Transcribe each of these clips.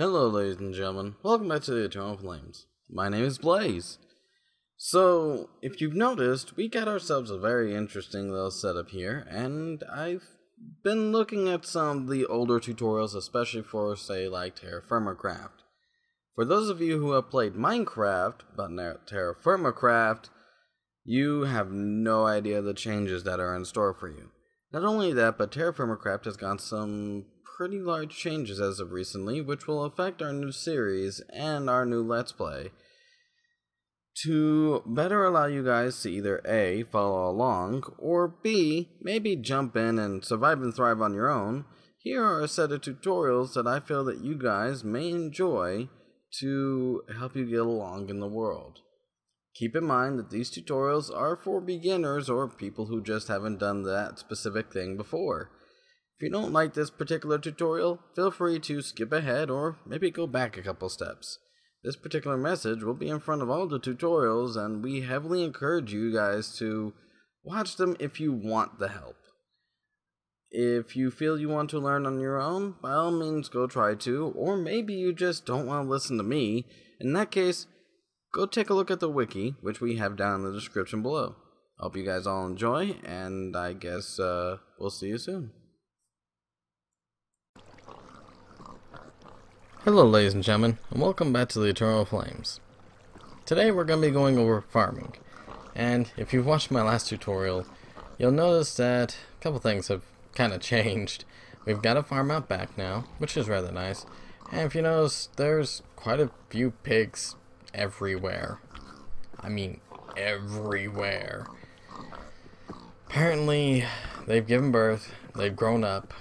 Hello ladies and gentlemen, welcome back to the Eternal Flames. My name is Blaze. So, if you've noticed, we got ourselves a very interesting little setup here, and I've been looking at some of the older tutorials, especially for, say, like TerraFirmaCraft. For those of you who have played Minecraft, but not TerraFirmaCraft, you have no idea the changes that are in store for you. Not only that, but TerraFirmaCraft has got some pretty large changes as of recently, which will affect our new series and our new Let's Play. To better allow you guys to either A, follow along, or B, maybe jump in and survive and thrive on your own, here are a set of tutorials that I feel that you guys may enjoy to help you get along in the world. Keep in mind that these tutorials are for beginners or people who just haven't done that specific thing before. If you don't like this particular tutorial, feel free to skip ahead or maybe go back a couple steps. This particular message will be in front of all the tutorials, and we heavily encourage you guys to watch them if you want the help. If you feel you want to learn on your own, by all means go try to, or maybe you just don't want to listen to me. In that case, go take a look at the wiki, which we have down in the description below. Hope you guys all enjoy, and I guess we'll see you soon. Hello ladies and gentlemen, and welcome back to the Eternal Flames. Today we're going to be going over farming, and if you've watched my last tutorial, you'll notice that a couple things have kind of changed. We've got a farm out back now, which is rather nice, and if you notice, there's quite a few pigs everywhere. I mean, everywhere. Apparently, they've given birth, they've grown up.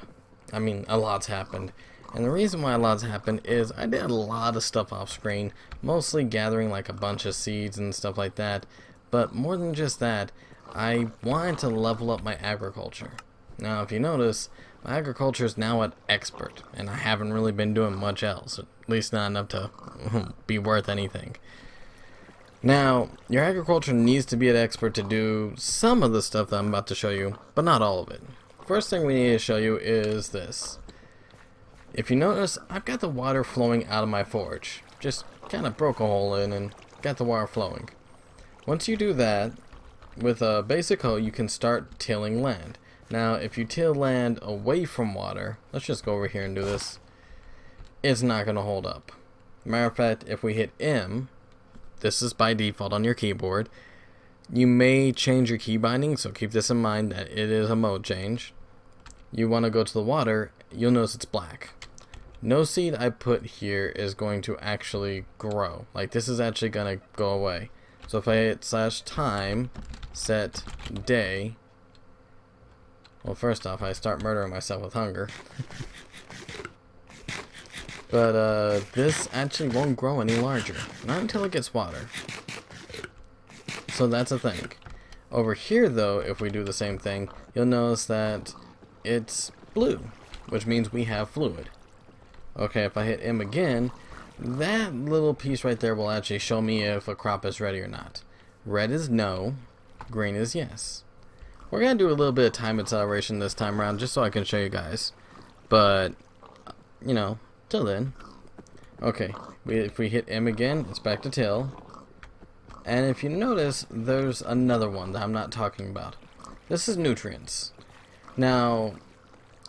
I mean, a lot's happened. And the reason why a lot's happened is I did a lot of stuff off screen, mostly gathering like a bunch of seeds and stuff like that. But more than just that, I wanted to level up my agriculture. Now, if you notice, my agriculture is now at expert, and I haven't really been doing much else, at least not enough to be worth anything. Now, your agriculture needs to be at expert to do some of the stuff that I'm about to show you, but not all of it. First thing we need to show you is this. If you notice, I've got the water flowing out of my forge. Just kind of broke a hole in and got the water flowing. Once you do that, with a basic hoe, you can start tilling land. Now, if you till land away from water, let's just go over here and do this, it's not going to hold up. Matter of fact, if we hit M, this is by default on your keyboard, you may change your key binding, so keep this in mind that it is a mode change. You want to go to the water, you'll notice it's black. No seed I put here is going to actually grow. Like, this is actually going to go away. So if I hit /time, set day, well, first off, I start murdering myself with hunger. But this actually won't grow any larger. Not until it gets water. So that's a thing. Over here, though, if we do the same thing, you'll notice that it's blue, which means we have fluid. Okay, if I hit M again, that little piece right there will actually show me if a crop is ready or not. Red is no, green is yes. We're going to do a little bit of time acceleration this time around just so I can show you guys. But, you know, till then. Okay, if we hit M again, it's back to till. And if you notice, there's another one that I'm not talking about. This is nutrients. Now,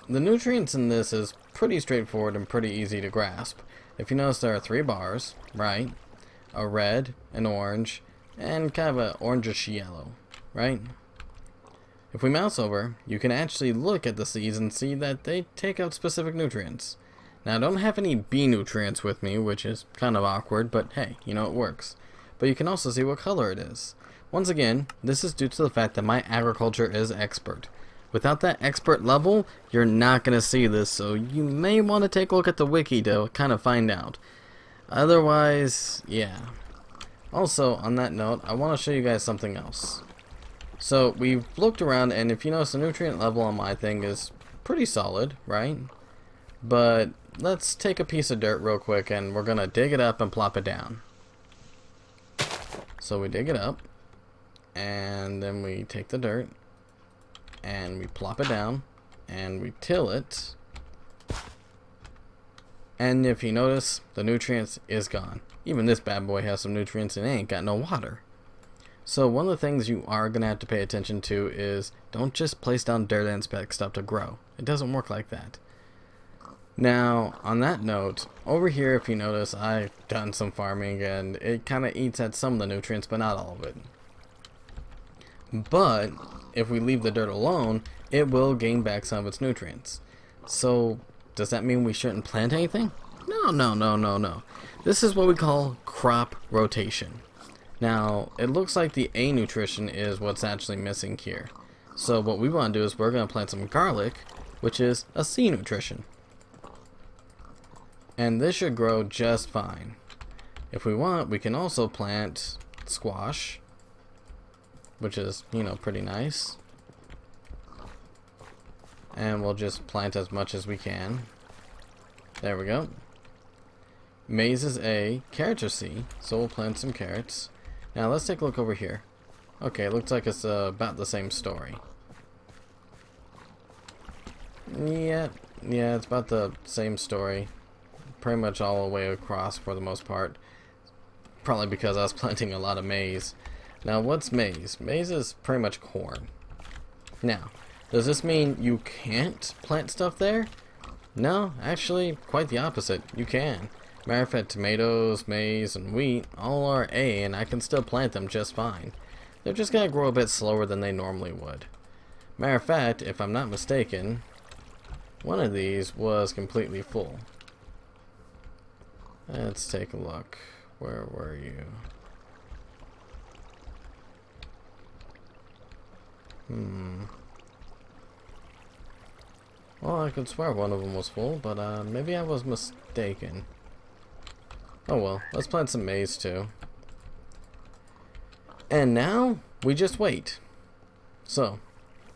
the nutrients in this is pretty straightforward and pretty easy to grasp. If you notice, there are 3 bars, right? A red, an orange, and kind of an orangish yellow, right? If we mouse over, you can actually look at the seeds and see that they take out specific nutrients. Now, I don't have any B nutrients with me, which is kind of awkward, but hey, you know, it works. But you can also see what color it is. Once again, this is due to the fact that my agriculture is expert. Without that expert level, you're not going to see this, so you may want to take a look at the wiki to kind of find out. Otherwise, yeah. Also, on that note, I want to show you guys something else. So, we've looked around, and if you notice, the nutrient level on my thing is pretty solid, right? But let's take a piece of dirt real quick, and we're going to dig it up and plop it down. So we dig it up, and then we take the dirt, and we plop it down, and we till it, And if you notice, the nutrients is gone. Even this bad boy has some nutrients and it ain't got no water. So one of the things you are going to have to pay attention to is don't just place down dirt and expect stuff to grow. It doesn't work like that. Now, on that note, over here if you notice, I've done some farming and it kind of eats at some of the nutrients, but not all of it. But if we leave the dirt alone, it will gain back some of its nutrients. So does that mean we shouldn't plant anything? No. This is what we call crop rotation. Now, it looks like the A nutrition is what's actually missing here. So what we want to do is we're going to plant some garlic, which is a C nutrition. And this should grow just fine. If we want, we can also plant squash, which is, you know, pretty nice. And we'll just plant as much as we can. There we go. Maize is A, carrots are C, so we'll plant some carrots. Now let's take a look over here. Okay, it looks like it's about the same story. Yeah, it's about the same story. Pretty much all the way across for the most part. Probably because I was planting a lot of maize. Now what's maize? Maize is pretty much corn. Now, does this mean you can't plant stuff there? No, actually, quite the opposite. You can. Matter of fact, tomatoes, maize, and wheat all are A, and I can still plant them just fine. They're just going to grow a bit slower than they normally would. Matter of fact, if I'm not mistaken, one of these was completely full. Let's take a look. Where were you? Well, I could swear one of them was full, but maybe I was mistaken. Oh well, let's plant some maize too. And now, we just wait. So,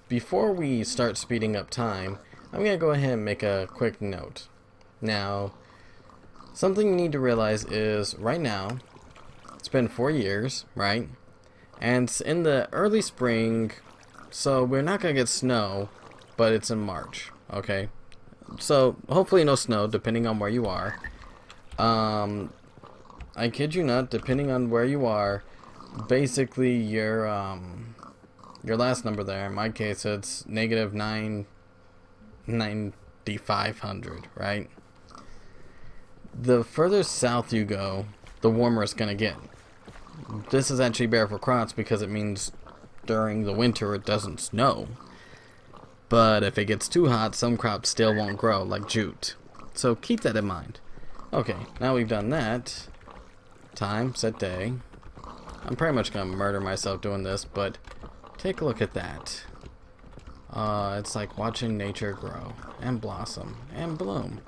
before we start speeding up time, I'm going to go ahead and make a quick note. Now, something you need to realize is, right now, it's been 4 years, right? And it's in the early spring, so we're not going to get snow, but it's in March, okay? So, hopefully no snow, depending on where you are. I kid you not, depending on where you are, basically your last number there, in my case it's negative 9,500, right? The further south you go, the warmer it's going to get. This is actually better for crops because it means during the winter it doesn't snow. But if it gets too hot, some crops still won't grow, like jute. So keep that in mind. Okay, now we've done that. Time, set day. I'm pretty much going to murder myself doing this, but take a look at that. It's like watching nature grow and blossom and bloom.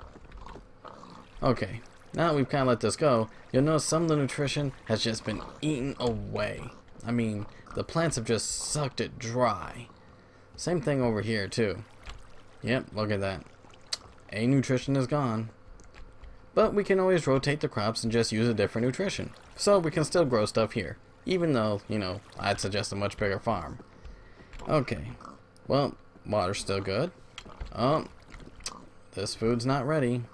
Okay, now that we've kind of let this go, you'll notice some of the nutrition has just been eaten away. I mean, the plants have just sucked it dry. Same thing over here too. Yep, look at that. A nutrition is gone. But we can always rotate the crops and just use a different nutrition. So we can still grow stuff here. Even though, you know, I'd suggest a much bigger farm. Okay. Well, water's still good. Oh, this food's not ready.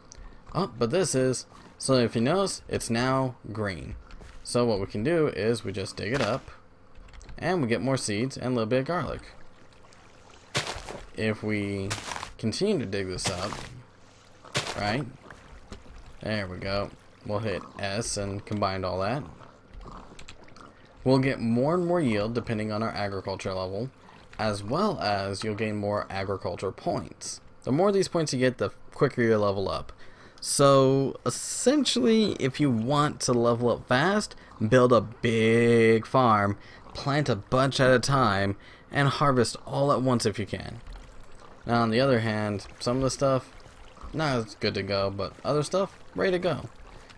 Oh, but this is. So if you notice, it's now green. So what we can do is we just dig it up. And we get more seeds and a little bit of garlic. If we continue to dig this up, right? There we go. We'll hit S and combine all that. We'll get more and more yield depending on our agriculture level, as well as you'll gain more agriculture points. The more of these points you get, the quicker you level up. So essentially, if you want to level up fast, build a big farm, plant a bunch at a time, and harvest all at once if you can. Now on the other hand, some of the stuff, not as good to go, but other stuff, ready to go.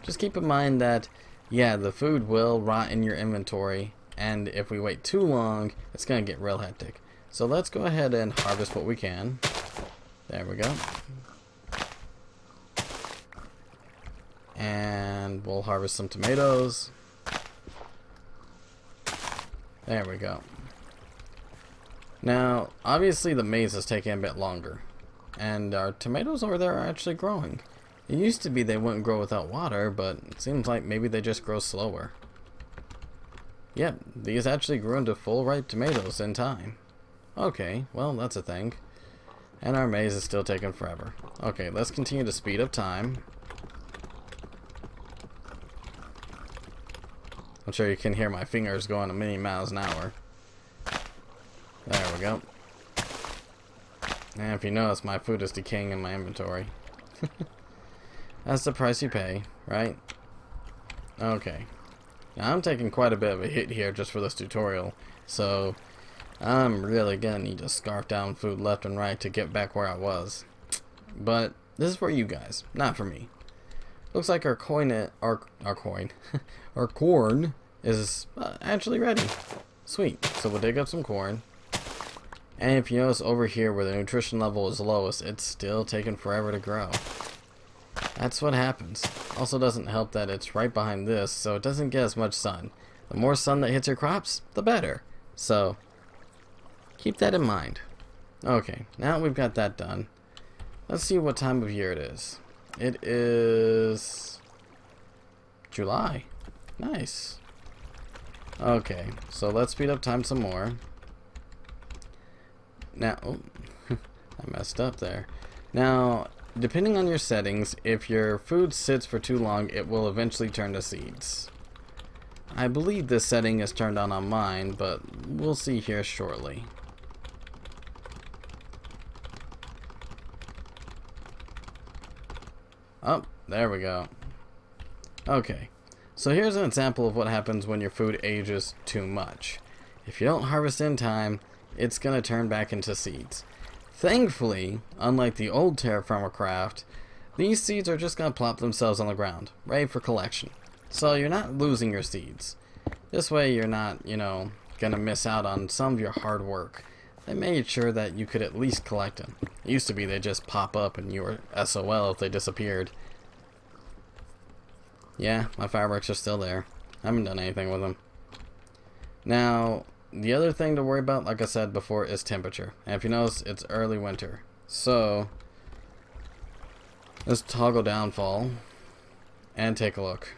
Just keep in mind that, yeah, the food will rot in your inventory, and if we wait too long, it's going to get real hectic. So let's go ahead and harvest what we can. There we go. And we'll harvest some tomatoes. There we go. Now, obviously the maize is taking a bit longer. And our tomatoes over there are actually growing. It used to be they wouldn't grow without water, but it seems like maybe they just grow slower. Yep, these actually grew into full ripe tomatoes in time. Okay, well that's a thing. And our maze is still taking forever. Okay, let's continue to speed up time. I'm sure you can hear my fingers going a million miles an hour. There we go. And if you notice, my food is decaying in my inventory. That's the price you pay, right? Okay. Now I'm taking quite a bit of a hit here just for this tutorial, so I'm really gonna need to scarf down food left and right to get back where I was. But this is for you guys, not for me. Looks like our corn is actually ready. Sweet. So we'll dig up some corn. And if you notice over here where the nutrition level is lowest, it's still taking forever to grow. That's what happens. Also doesn't help that it's right behind this, so it doesn't get as much sun. The more sun that hits your crops, the better. So keep that in mind. Okay, now we've got that done. Let's see what time of year it is. It is July. Nice. Okay, so let's speed up time some more. Now, oh, I messed up there. Now, depending on your settings, if your food sits for too long, it will eventually turn to seeds. I believe this setting is turned on mine, but we'll see here shortly. Oh, there we go. Okay, so here's an example of what happens when your food ages too much. If you don't harvest in time, it's gonna turn back into seeds. Thankfully, unlike the old TerraFirmaCraft, these seeds are just gonna plop themselves on the ground, ready for collection. So you're not losing your seeds. This way you're not, gonna miss out on some of your hard work. They made sure that you could at least collect them. It used to be they just pop up and you were SOL if they disappeared. Yeah, my fireworks are still there. I haven't done anything with them. Now, the other thing to worry about, like I said before, is temperature. And if you notice, it's early winter. So, let's toggle downfall and take a look.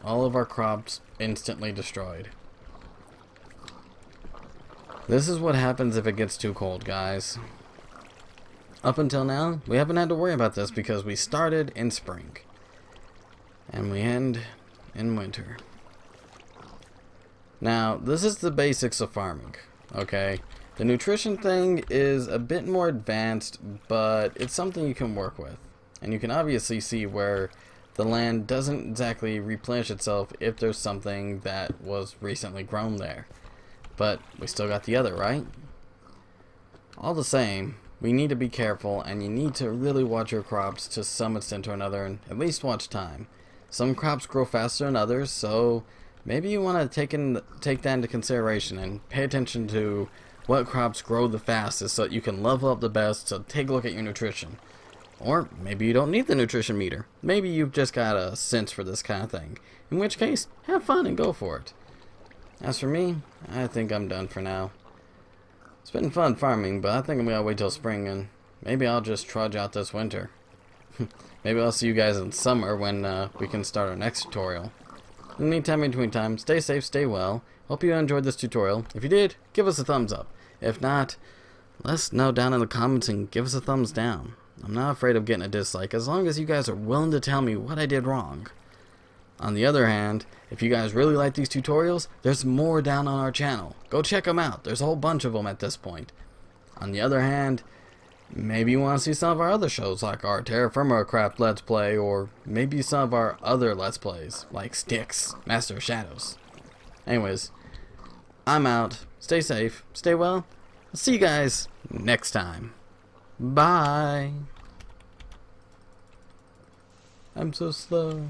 All of our crops instantly destroyed. This is what happens if it gets too cold, guys. Up until now, we haven't had to worry about this because we started in spring. And we end in winter. Now, this is the basics of farming, okay? The nutrition thing is a bit more advanced, but it's something you can work with. And you can obviously see where the land doesn't exactly replenish itself if there's something that was recently grown there. But we still got the other, right? All the same, we need to be careful, and you need to really watch your crops to some extent or another, and at least watch time. Some crops grow faster than others, so maybe you want to take that into consideration and pay attention to what crops grow the fastest so that you can level up the best. So take a look at your nutrition. Or maybe you don't need the nutrition meter. Maybe you've just got a sense for this kind of thing. In which case, have fun and go for it. As for me, I think I'm done for now. It's been fun farming, but I think I'm going to wait till spring and maybe I'll just trudge out this winter. Maybe I'll see you guys in summer when we can start our next tutorial. In the meantime, in between time, stay safe, stay well. Hope you enjoyed this tutorial. If you did, give us a thumbs up. If not, let us know down in the comments and give us a thumbs down. I'm not afraid of getting a dislike as long as you guys are willing to tell me what I did wrong. On the other hand, if you guys really like these tutorials, there's more down on our channel. Go check them out. There's a whole bunch of them at this point. On the other hand, maybe you want to see some of our other shows like our TerraFirmaCraft Let's Play, or maybe some of our other Let's Plays like Sticks, Master of Shadows. Anyways, I'm out. Stay safe, stay well. I'll see you guys next time. Bye. I'm so slow.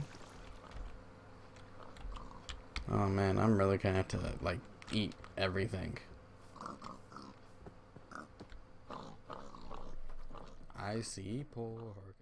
Oh man, I'm really gonna have to like eat everything. I see pork.